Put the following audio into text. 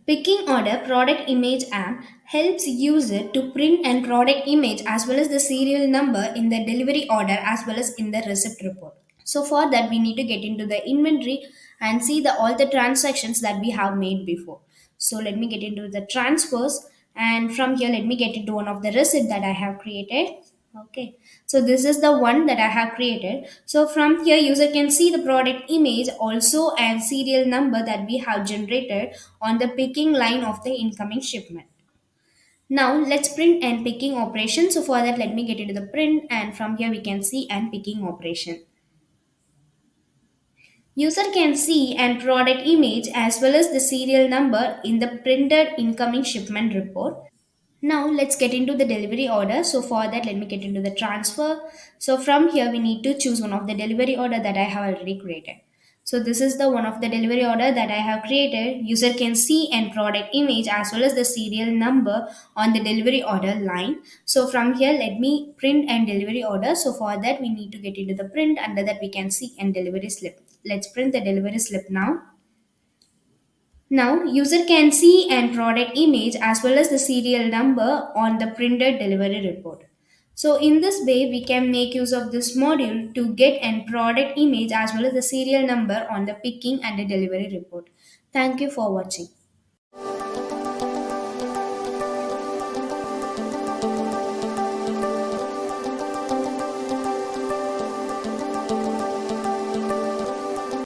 Picking order product image app helps user to print and product image as well as the serial number in the delivery order as well as in the receipt report. So for that we need to get into the inventory and see the all the transactions that we have made before. So let me get into the transfers, and from here let me get into one of the receipt that I have created. Okay, so this is the one that I have created. So from here user can see the product image also and serial number that we have generated on the picking line of the incoming shipment. Now let's print and picking operation. So for that let me get into the print, and from here we can see and picking operation. User can see and product image as well as the serial number in the printed incoming shipment report. Now let's get into the delivery order. So for that, let me get into the transfer. So from here, we need to choose one of the delivery order that I have already created. So this is the one of the delivery order that I have created. User can see and product image as well as the serial number on the delivery order line. So from here, let me print and delivery order. So for that, we need to get into the print. Under that, we can see and delivery slip. Let's print the delivery slip now. Now, user can see and product image as well as the serial number on the printed delivery report. So in this way, we can make use of this module to get and product image as well as the serial number on the picking and the delivery report. Thank you for watching.